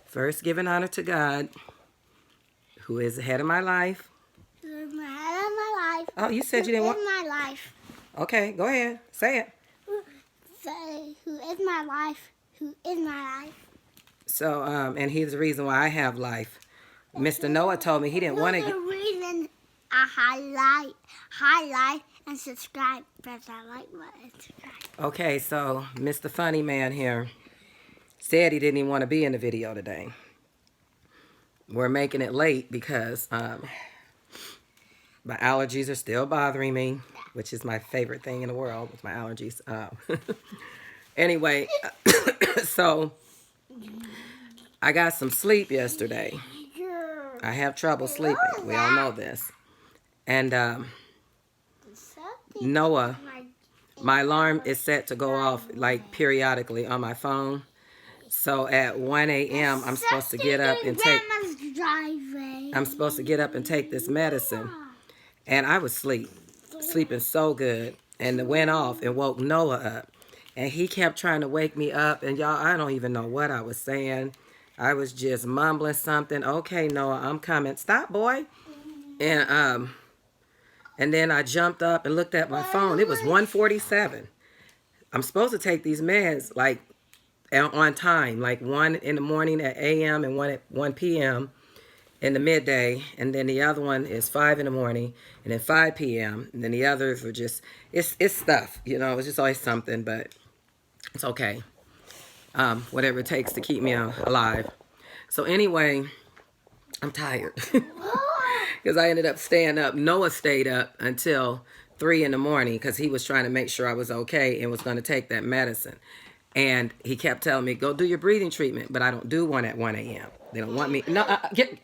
First, giving honor to God, who is the head of my life. Who is the head of my life? Oh, you said you didn't want... Who is my life? Okay, go ahead. Say it. Say, who is my life? Who is my life? So, and he's the reason why I have life. Mr. Noah told me he didn't want to Who's the reason I highlight, and subscribe. Press that like button. Subscribe. Okay, so Mr. Funny Man here said he didn't even want to be in the video today. We're making it late because my allergies are still bothering me, which is my favorite thing in the world with my allergies. Anyway, so I got some sleep yesterday. I have trouble sleeping. We all know this. And Noah, my alarm is set to go off like periodically on my phone. So at 1 a.m. I'm supposed to get up and take this medicine. And I was sleeping so good. And it went off and woke Noah up. And he kept trying to wake me up. And y'all, I don't even know what I was saying. I was just mumbling something. Okay, Noah, I'm coming. Stop, boy. And then I jumped up and looked at my phone. It was 1:47. I'm supposed to take these meds like on time, like 1 in the morning at a.m. and 1 at 1 p.m. in the midday, and then the other one is 5 in the morning, and then 5 p.m. and then the others are just it's stuff, you know. It's just always something, but it's okay. Whatever it takes to keep me alive. So anyway, I'm tired because I ended up staying up. Noah stayed up until 3 in the morning because he was trying to make sure I was okay and was going to take that medicine. And he kept telling me, go do your breathing treatment, but I don't do one at 1 a.m. They don't want me. No, get.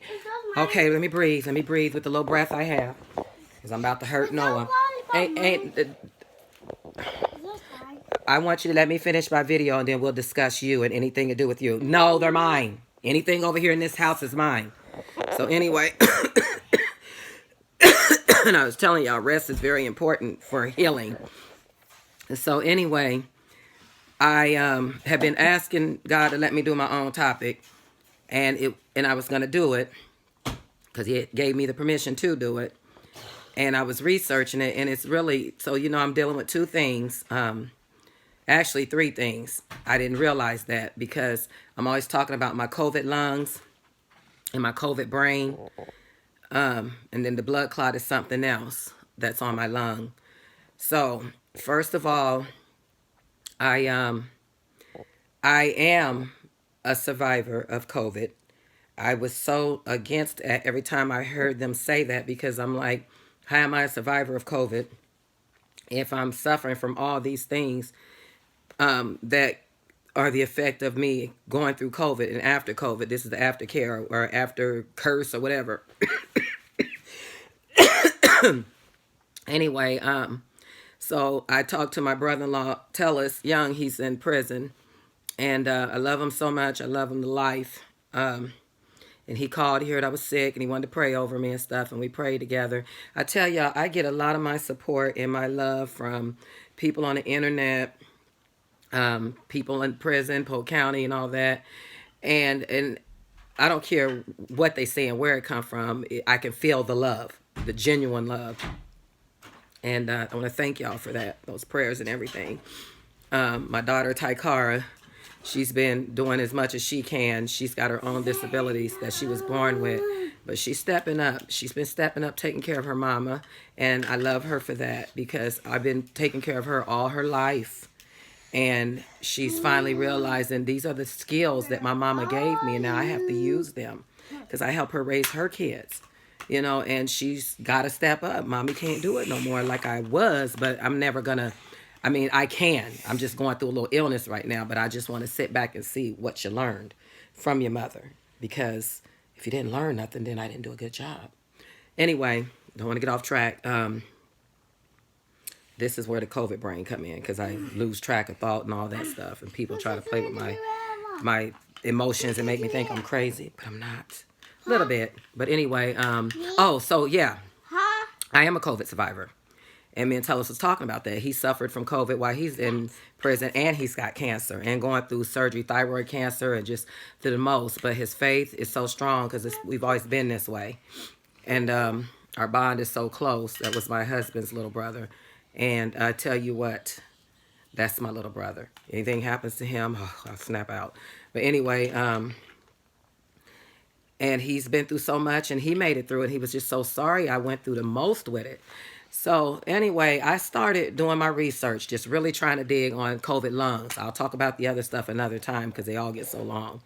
Okay, let me breathe. Let me breathe with the little breath I have because I'm about to hurt Noah. I want you to let me finish my video and then we'll discuss you and anything to do with you. No, they're mine. Anything over here in this house is mine. So anyway, and I was telling y'all, rest is very important for healing. And so anyway, I have been asking God to let me do my own topic, and I was going to do it because he gave me the permission to do it. And I was researching it, and it's really, so you know, I'm dealing with two things. Actually, three things. I didn't realize that because I'm always talking about my COVID lungs and my COVID brain. And then the blood clot is something else that's on my lung. So, first of all, I am a survivor of COVID. I was so against it every time I heard them say that because I'm like, how am I a survivor of COVID if I'm suffering from all these things that are the effect of me going through COVID and after COVID? This is the aftercare or after curse or whatever. Anyway, so I talked to my brother-in-law, Tellis Young. He's in prison, and I love him so much. I love him to life. And he called, he heard I was sick, and he wanted to pray over me and stuff, and we prayed together. I tell y'all, I get a lot of my support and my love from people on the internet, people in prison, Polk County, and all that. And I don't care what they say and where it come from. I can feel the love, the genuine love. And I want to thank y'all for that, those prayers and everything. My daughter, Tykara, she's been doing as much as she can. She's got her own disabilities that she was born with, but she's stepping up. She's been stepping up, taking care of her mama, and I love her for that because I've been taking care of her all her life. And she's finally realizing these are the skills that my mama gave me, and now I have to use them because I help her raise her kids. You know, and she's got to step up. Mommy can't do it no more like I was, but I'm never going to. I mean, I can. I'm just going through a little illness right now, but I just want to sit back and see what you learned from your mother. Because if you didn't learn nothing, then I didn't do a good job. Anyway, don't want to get off track. This is where the COVID brain come in because I lose track of thought and all that stuff. And people try to play with my emotions and make me think I'm crazy, but I'm not. A little bit. But anyway, so yeah, I am a COVID survivor. And me and Tellus was talking about that. He suffered from COVID while he's in prison, and he's got cancer and going through surgery, thyroid cancer, and just to the most. But his faith is so strong because we've always been this way. And our bond is so close. That was my husband's little brother. And I tell you what, that's my little brother. Anything happens to him, I'll snap out. But anyway, and he's been through so much, and he made it through it. He was just so sorry. I went through the most with it. So anyway, I started doing my research, just really trying to dig on COVID lungs. I'll talk about the other stuff another time because they all get so long.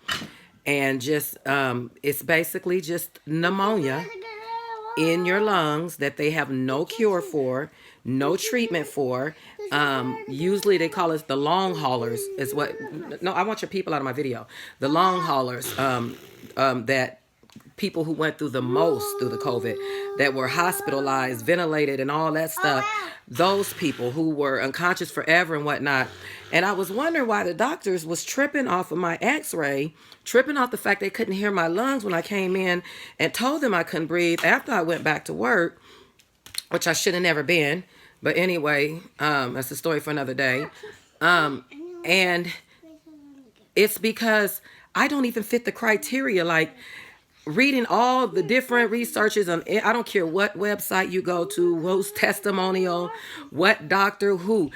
And just, it's basically just pneumonia in your lungs that they have no cure for, no treatment for. Usually they call it the long haulers is what, no, I want your people out of my video. The long haulers, that people who went through the most through the COVID, that were hospitalized, ventilated, and all that stuff. Those people who were unconscious forever and whatnot. And I was wondering why the doctors was tripping off of my x-ray, tripping off the fact they couldn't hear my lungs when I came in and told them I couldn't breathe after I went back to work, which I should have never been. But anyway, that's a story for another day. And it's because I don't even fit the criteria. Like, reading all the different researches on, I don't care what website you go to, whose testimonial, what doctor, who.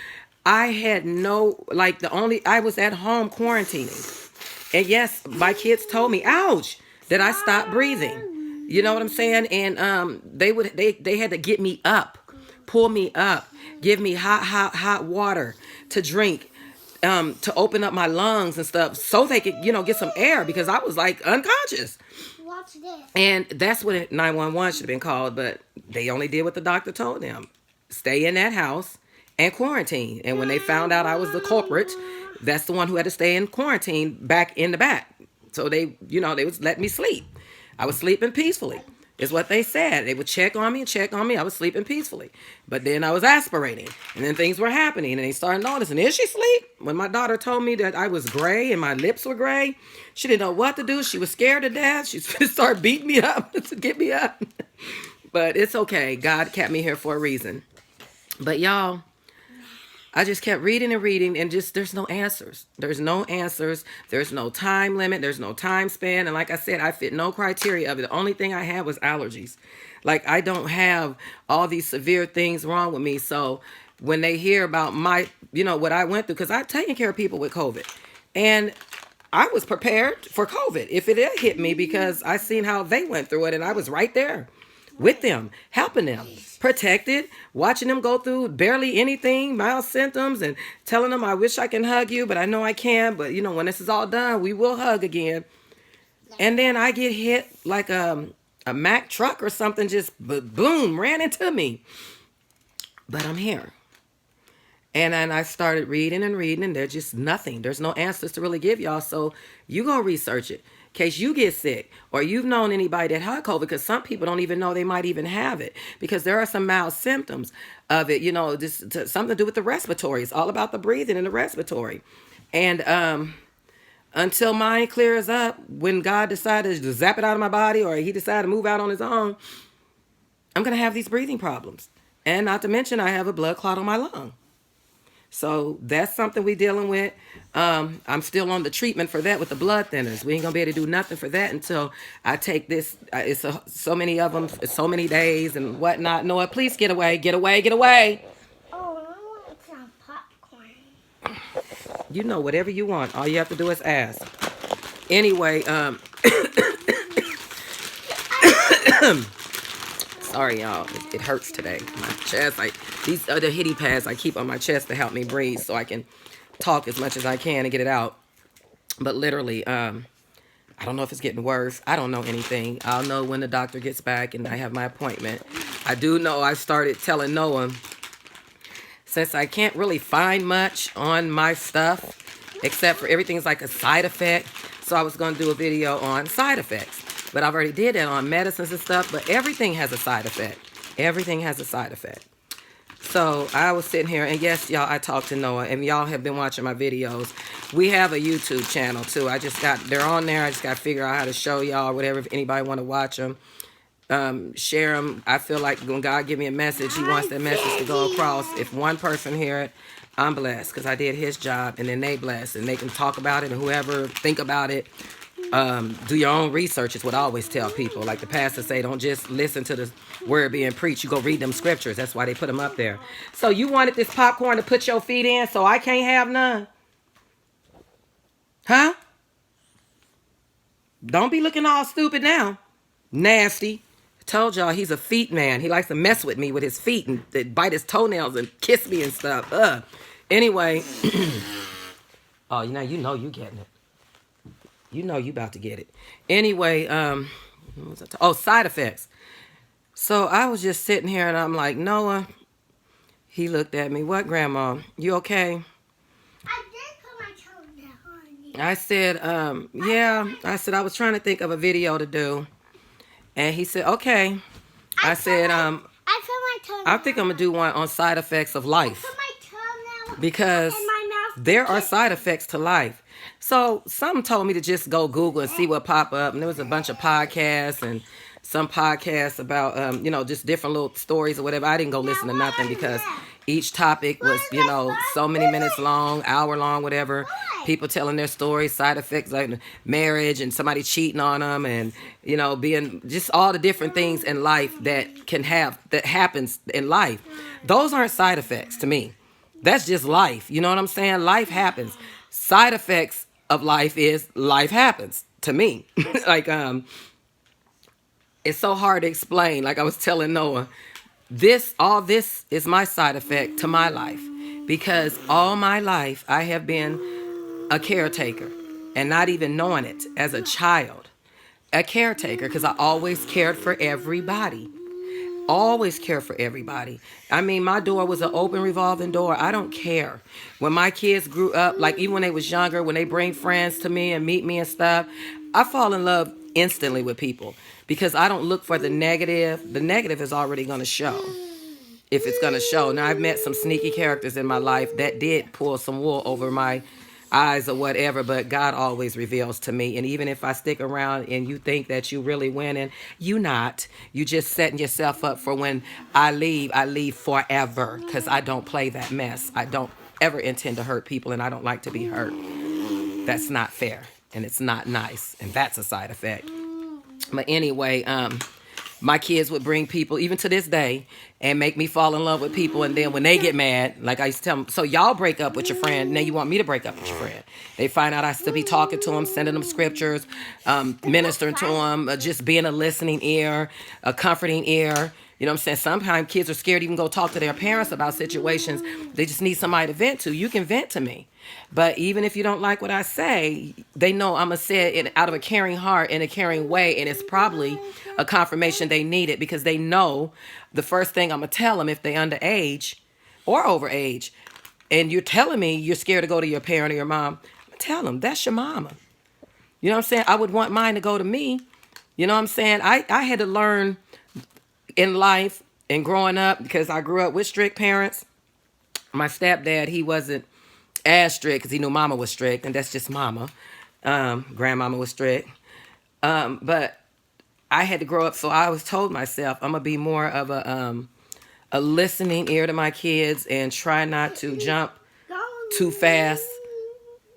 I had no, like, I was at home quarantining. And yes, my kids told me, ouch, that I stopped breathing. You know what I'm saying? And they had to get me up, pull me up, give me hot water to drink, to open up my lungs and stuff so they could, get some air because I was like unconscious. And that's what 911 should have been called, but they only did what the doctor told them. Stay in that house and quarantine. And when they found out I was the culprit, that's the one who had to stay in quarantine back in the back. So they would let me sleep. I was sleeping peacefully, is what they said. They would check on me. I was sleeping peacefully. But then I was aspirating, and then things were happening, and they started noticing, is she asleep? When my daughter told me that I was gray and my lips were gray, she didn't know what to do. She was scared to death. She started beating me up to get me up. But it's okay. God kept me here for a reason. But y'all, I just kept reading and just, there's no answers. There's no answers. There's no time limit. There's no time span. And like I said, I fit no criteria of it. The only thing I had was allergies. Like, I don't have all these severe things wrong with me. So when they hear about my, what I went through, because I've taken care of people with COVID. And I was prepared for COVID if it did hit me because I seen how they went through it. And I was right there with them, helping them, protected, watching them go through barely anything, mild symptoms, and telling them, I wish I can hug you, but I know I can't. But, when this is all done, we will hug again. And then I get hit like a Mack truck or something, just boom, ran into me. But I'm here. And then I started reading, and there's just nothing. There's no answers to really give y'all. So you go research it. In case you get sick or you've known anybody that had COVID, because some people don't even know they might even have it because there are some mild symptoms of it, just something to do with the respiratory. It's all about the breathing and the respiratory. And until mine clears up, when God decided to zap it out of my body or he decided to move out on his own, I'm going to have these breathing problems. And not to mention I have a blood clot on my lung. So that's something we're dealing with. I'm still on the treatment for that with the blood thinners. We ain't going to be able to do nothing for that until I take this. It's so many of them, so many days and whatnot. Noah, please get away, get away, get away. Oh, I want some popcorn. You know, whatever you want. All you have to do is ask. Anyway, sorry, y'all. It hurts today. My chest, these are the hitty pads I keep on my chest to help me breathe so I can talk as much as I can and get it out. But literally, I don't know if it's getting worse. I don't know anything. I'll know when the doctor gets back and I have my appointment. I do know I started telling Noah, since I can't really find much on my stuff, except for everything's like a side effect. So I was going to do a video on side effects. But I've already did that on medicines and stuff. But everything has a side effect. Everything has a side effect. So I was sitting here, and yes, y'all, I talked to Noah, and y'all have been watching my videos. We have a YouTube channel, too. They're on there. I just got to figure out how to show y'all, whatever, if anybody want to watch them. share them. I feel like when God give me a message, he wants that message to go across. If one person hear it, I'm blessed because I did his job, and then they blessed, and they can talk about it, and whoever think about it. Do your own research is what I always tell people. Like the pastor say, don't just listen to the word being preached. You go read them scriptures. That's why they put them up there. So you wanted this popcorn to put your feet in, so I can't have none? Huh? Don't be looking all stupid now. Nasty. I told y'all he's a feet man. He likes to mess with me with his feet and bite his toenails and kiss me and stuff. Anyway. Oh, you know you getting it. You know you about to get it. Anyway, side effects. So I was just sitting here and I'm like, Noah, he looked at me. What, Grandma? You okay? I did put my toe down, honey. I said, yeah. I said, I was trying to think of a video to do. And he said, okay. I said, I put my toe I think I'm going to do one on side effects of life. put my toe Because in my mouth. there are side effects to life. So something told me to just go Google and see what pop up. And there was a bunch of podcasts and some podcasts about, just different little stories or whatever. I didn't go listen to nothing because each topic was, so many minutes long, hour long, whatever. People telling their stories, side effects like marriage and somebody cheating on them and, being just all the different things in life that happens in life. Those aren't side effects to me. That's just life. You know what I'm saying? Life happens. Side effects of life is life happens to me. Like, it's so hard to explain. Like I was telling Noah, all this is my side effect to my life because all my life I have been a caretaker and not even knowing it as a child, a caretaker because I always cared for everybody. Always care for everybody. I mean, my door was an open revolving door. I don't care. When my kids grew up, like even when they was younger, when they bring friends to me and meet me and stuff, I fall in love instantly with people because I don't look for the negative. The negative is already going to show. If it's going to show. Now, I've met some sneaky characters in my life that did pull some wool over my eyes or whatever, but God always reveals to me. And even if I stick around and you think that you really winning, you not. You just setting yourself up for when I leave forever because I don't play that mess. I don't ever intend to hurt people and I don't like to be hurt. That's not fair and it's not nice and that's a side effect. But anyway, my kids would bring people, even to this day, and make me fall in love with people. And then when they get mad, like I used to tell them, so y'all break up with your friend. Now you want me to break up with your friend. They find out I still be talking to them, sending them scriptures, ministering to them, just being a listening ear, a comforting ear. You know what I'm saying? Sometimes kids are scared to even go talk to their parents about situations. They just need somebody to vent to. You can vent to me. But even if you don't like what I say, they know I'm going to say it out of a caring heart in a caring way. And it's probably a confirmation they need it because they know the first thing I'm going to tell them if they underage or overage. And you're telling me you're scared to go to your parent or your mom. I'm going to tell them that's your mama. You know what I'm saying? I would want mine to go to me. You know what I'm saying? I had to learn in life and growing up because I grew up with strict parents. My stepdad, he wasn't as strict because he knew mama was strict, and that's just mama. Grandmama was strict. But I had to grow up, so I always told myself I'm going to be more of a listening ear to my kids and try not to jump too fast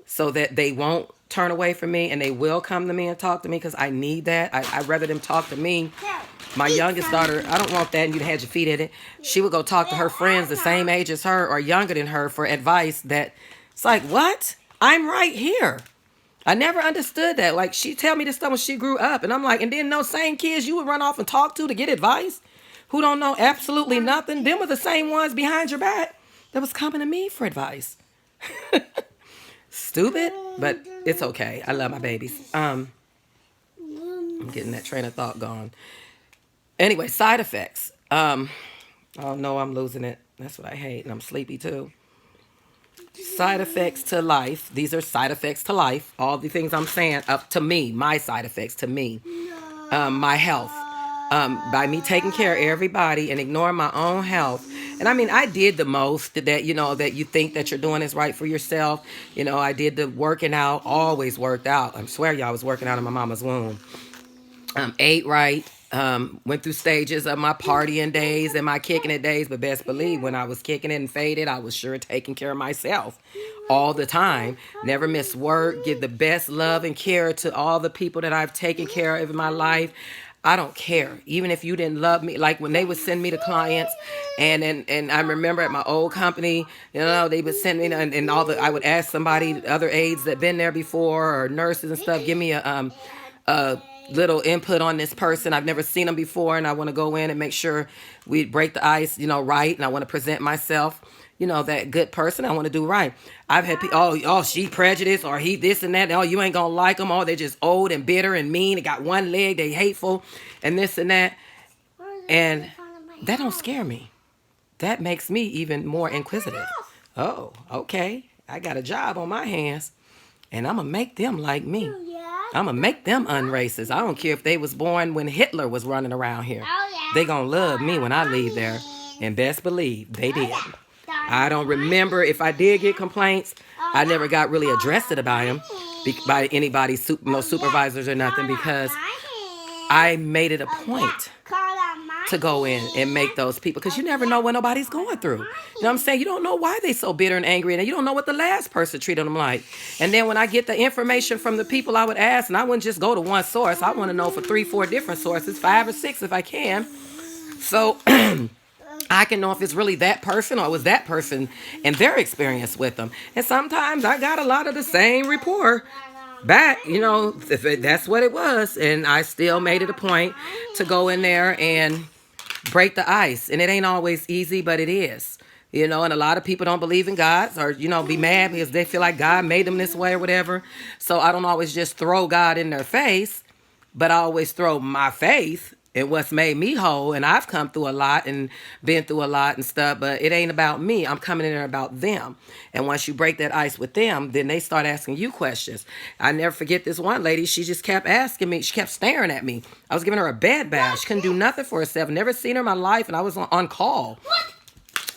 so that they won't turn away from me and they will come to me and talk to me because I need that. I'd rather them talk to me. My youngest daughter, I don't want that and you'd had your feet in it. She would go talk to her friends the same age as her or younger than her for advice that it's like, what? I'm right here. I never understood that. Like, she tell me this stuff when she grew up. And I'm like, and then those same kids you would run off and talk to get advice who don't know absolutely nothing. Them were the same ones behind your back that was coming to me for advice. Stupid, but it's okay. I love my babies. I'm getting that train of thought gone. Anyway, side effects. Oh no, I'm losing it. That's what I hate, and I'm sleepy too. Side effects to life. These are side effects to life. All the things I'm saying up to me, my side effects to me. My health. By me taking care of everybody and ignoring my own health. And I mean, I did the most that, that you think that you're doing is right for yourself. I did the working out, always worked out. I swear y'all, I was working out in my mama's womb. Ate right. Went through stages of my partying days and my kicking it days, but best believe when I was kicking it and faded, I was sure taking care of myself all the time. Never miss work, give the best love and care to all the people that I've taken care of in my life. I don't care. Even if you didn't love me, like when they would send me to clients, and I remember at my old company, they would send me and all the I would ask somebody, other aides that been there before or nurses and stuff, give me a little input on this person. I've never seen them before, and I want to go in and make sure we break the ice, right, and I want to present myself. That good person. I want to do right. I've had people, she prejudiced, or he this and that. Oh, you ain't gonna like them. Oh, they're just old and bitter and mean. They got one leg. They hateful and this and that. And that don't scare me. That makes me even more inquisitive. Oh, okay. I got a job on my hands, and I'm gonna make them like me. I'm gonna make them unracist. I don't care if they was born when Hitler was running around here. They gonna love me when I leave there. And best believe they did. I don't remember if I did get complaints. I never got really addressed about them by anybody, no supervisors or nothing, because I made it a point to go in and make those people, because you never know what nobody's going through. You know what I'm saying? You don't know why they so bitter and angry, and you don't know what the last person treated them like. And then when I get the information from the people, I would ask, and I wouldn't just go to one source. I want to know for 3, 4 different sources, 5 or 6 if I can. So I can know if it's really that person or it was that person and their experience with them. And sometimes I got a lot of the same rapport back, if that's what it was. And I still made it a point to go in there and break the ice. And it ain't always easy, but it is. And a lot of people don't believe in God or, be mad because they feel like God made them this way or whatever. So I don't always just throw God in their face, but I always throw my faith in what's made me whole. And I've come through a lot and been through a lot and stuff, but it ain't about me. I'm coming in there about them. And once you break that ice with them, then they start asking you questions. I never forget this one lady. She just kept asking me. She kept staring at me. I was giving her a bed bath. She couldn't do nothing for herself. Never seen her in my life. And I was on call.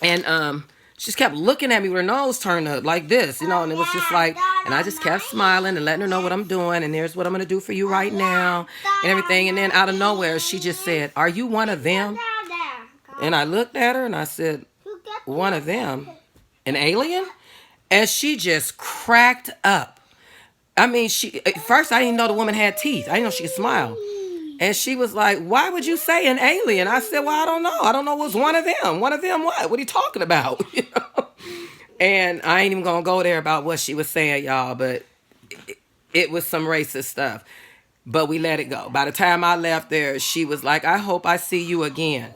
And she just kept looking at me with her nose turned up like this, and it was just like, and I just kept smiling and letting her know what I'm doing, and here's what I'm going to do for you right now, and everything. And then out of nowhere, she just said, "Are you one of them?" And I looked at her and I said, "One of them? An alien?" And she just cracked up. I mean, at first I didn't know the woman had teeth. I didn't know she could smile. And she was like, "Why would you say an alien?" I said, "Well, I don't know. I don't know what's one of them. One of them what? What are you talking about?" And I ain't even going to go there about what she was saying, y'all, but it was some racist stuff. But we let it go. By the time I left there, she was like, "I hope I see you again."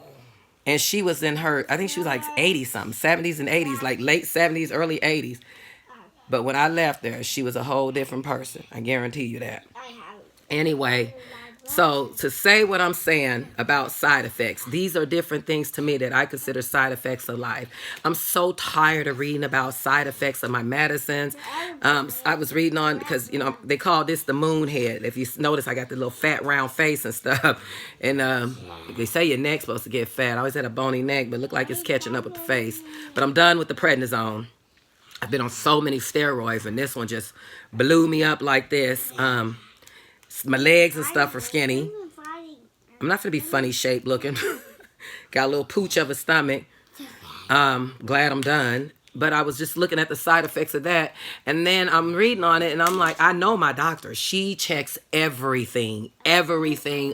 And she was in her, I think she was like 80-something, 70s and 80s, like late 70s, early 80s. But when I left there, she was a whole different person. I guarantee you that. Anyway, so to say what I'm saying about side effects, these are different things to me that I consider side effects of life. I'm so tired of reading about side effects of my medicines. I was reading on, because, they call this the moon head. If you notice, I got the little fat round face and stuff. And they say your neck's supposed to get fat. I always had a bony neck, but it looked like it's catching up with the face. But I'm done with the prednisone. I've been on so many steroids, and this one just blew me up like this. My legs and stuff are skinny. I'm not going to be funny shaped looking. Got a little pooch of a stomach. Glad I'm done. But I was just looking at the side effects of that. And then I'm reading on it, and I'm like, I know my doctor. She checks everything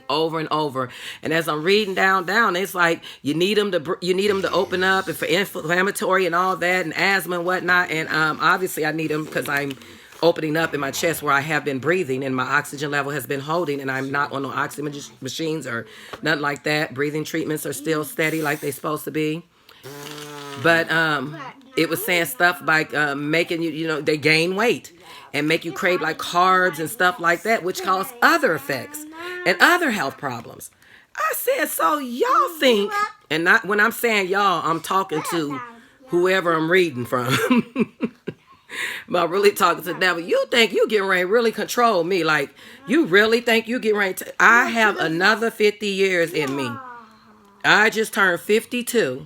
over and over. And as I'm reading down, it's like you need them to open up, and for inflammatory and all that, and asthma and whatnot. And obviously I need them because I'm opening up in my chest where I have been breathing, and my oxygen level has been holding, and I'm not on no oxygen machines or nothing like that. Breathing treatments are still steady like they're supposed to be. But it was saying stuff like making you, they gain weight and make you crave like carbs and stuff like that, which cause other effects and other health problems. I said, so y'all think, and not when I'm saying y'all, I'm talking to whoever I'm reading from. But I'm really talking to the devil. You think you getting ready to really control me? Like, you really think you getting ready to? I have another 50 years in me. I just turned 52.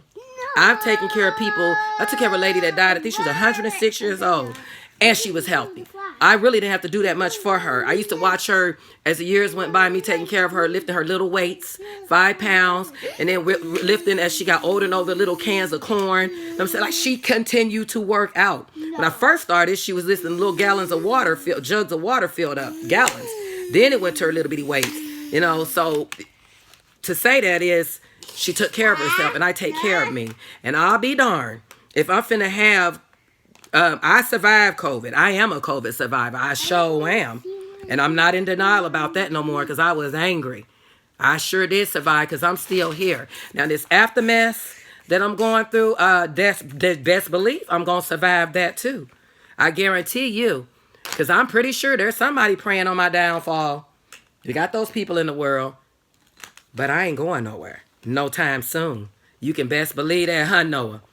I've taken care of people. I took care of a lady that died. I think she was 106 years old. And she was healthy. I really didn't have to do that much for her. I used to watch her as the years went by, me taking care of her, lifting her little weights, 5 pounds, and then lifting as she got older and older, little cans of corn. I'm saying, like, she continued to work out. When I first started, she was lifting little gallons of water, jugs of water filled up, gallons. Then it went to her little bitty weights, you know. So to say that is, she took care of herself, and I take care of me. And I'll be darned if I'm finna have. I survived COVID. I am a COVID survivor. I sure am. And I'm not in denial about that no more because I was angry. I sure did survive because I'm still here. Now, this aftermath that I'm going through, that's best belief I'm going to survive that too. I guarantee you, because I'm pretty sure there's somebody praying on my downfall. You got those people in the world, but I ain't going nowhere no time soon. You can best believe that, huh, Noah?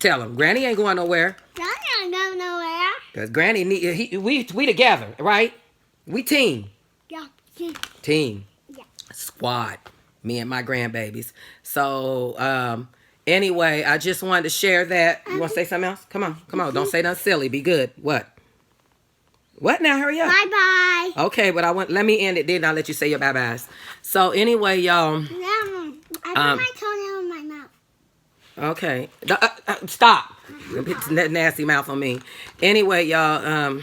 Tell him, Granny ain't going nowhere. Granny ain't going nowhere. Because Granny, we together, right? We team. Yeah. Team. Yeah. Squad. Me and my grandbabies. So, anyway, I just wanted to share that. You want to say something else? Come on. Don't say nothing silly. Be good. What now? Hurry up. Bye-bye. Okay, but let me end it, then I'll let you say your bye-byes. So, anyway, y'all. I put my toenail in my mouth. Okay. Stop. Put that nasty mouth on me. Anyway, y'all.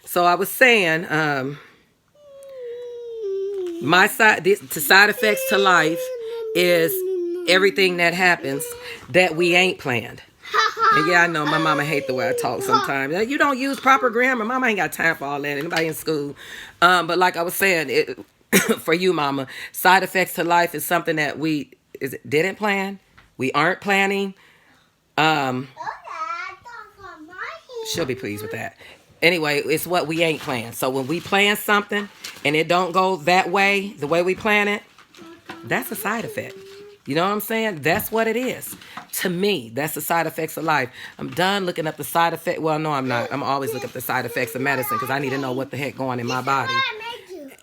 So I was saying, the side effects to life is everything that happens that we ain't planned. And yeah, I know my mama hate the way I talk sometimes. You don't use proper grammar. Mama ain't got time for all that. Anybody in school. But like I was saying, for you, mama, side effects to life is something that we didn't plan. We aren't planning. She'll be pleased with that. Anyway, it's what we ain't planned. So when we plan something and it don't go that way, the way we plan it, that's a side effect. You know what I'm saying? That's what it is. To me, that's the side effects of life. I'm done looking up the side effect. Well, no, I'm not. I'm always looking up the side effects of medicine because I need to know what the heck going in my body.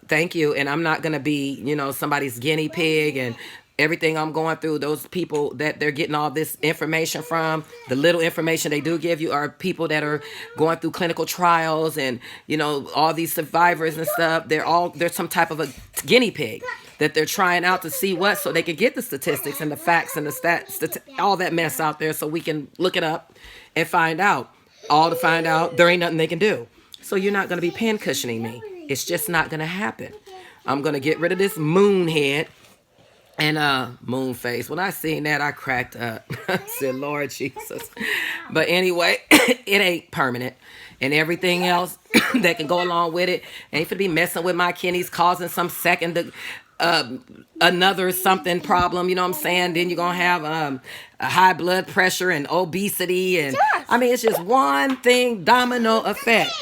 Thank you. And I'm not going to be, somebody's guinea pig and everything I'm going through. Those people that they're getting all this information from, the little information they do give you are people that are going through clinical trials and, all these survivors and stuff. They're some type of a guinea pig that they're trying out to see so they can get the statistics and the facts and the stats, all that mess out there so we can look it up and find out. All to find out there ain't nothing they can do. So you're not going to be pin cushioning me. It's just not going to happen. I'm going to get rid of this moon head and moon face. When I seen that, I cracked up. I said, Lord Jesus. But anyway, it ain't permanent. And everything else that can go along with it ain't finna be messing with my kidneys, causing some second another something problem, you know what I'm saying? Then you're going to have a high blood pressure and obesity. And I mean, it's just one thing, domino effect.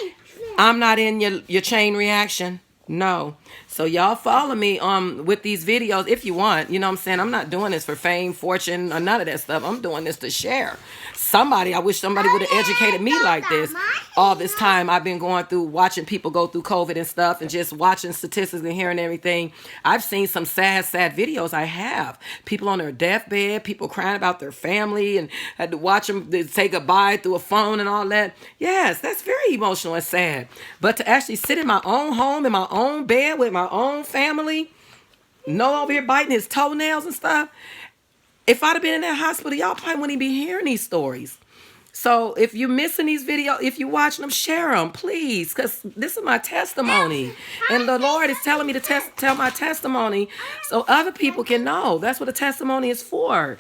I'm not in your chain reaction. No. So y'all follow me with these videos if you want. You know what I'm saying? I'm not doing this for fame, fortune, or none of that stuff. I'm doing this to share. I wish somebody would have educated me like this. All this time I've been going through, watching people go through COVID and stuff and just watching statistics and hearing everything. I've seen some sad videos. I have. People on their deathbed, people crying about their family and had to watch them say goodbye through a phone and all that. Yes, that's very emotional and sad. But to actually sit in my own home, in my own bed with my own family, Noah over here biting his toenails and stuff. If I'd have been in that hospital, y'all probably wouldn't be hearing these stories. So if you're missing these videos, if you're watching them, share them, please, because this is my testimony. And the Lord is telling me to tell my testimony so other people can know. That's what a testimony is for.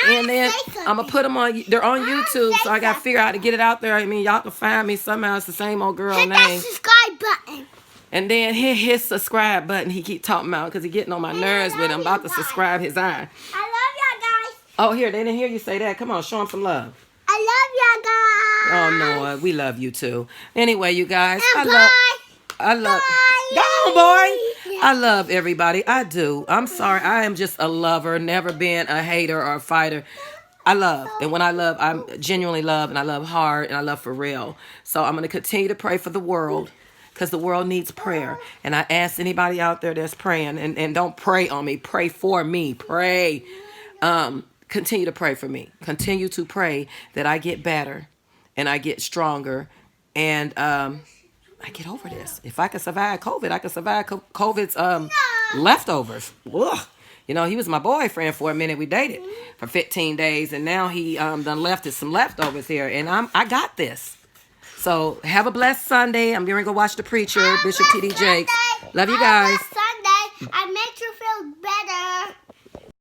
And then I'm going to put them they're on YouTube, so I got to figure out how to get it out there. I mean, y'all can find me somehow. It's the same old girl name. Hit that subscribe button. And then hit his subscribe button he keep talking about because he getting on my nerves with him. I'm about to subscribe his eye. I love y'all guys. Oh, here, they didn't hear you say that. Come on, show him some love. I love y'all guys. Oh, Noah, we love you too. Anyway, you guys, And I love. bye. Go on, boy. I love everybody. I do. I'm sorry. I am just a lover, never been a hater or a fighter. I love. And when I love, I genuinely love, and I love hard, and I love for real. So I'm going to continue to pray for the world because the world needs prayer. And I ask anybody out there that's praying, and don't pray on me. Pray for me. Pray. Continue to pray for me. Continue to pray that I get better and I get stronger and I get over this. If I can survive COVID, I can survive COVID's leftovers. Ugh. You know, he was my boyfriend for a minute. We dated for 15 days, and now he done left us some leftovers here, and I got this. So have a blessed Sunday. I'm going to go watch The Preacher, Bishop T.D. Jakes. Love you guys.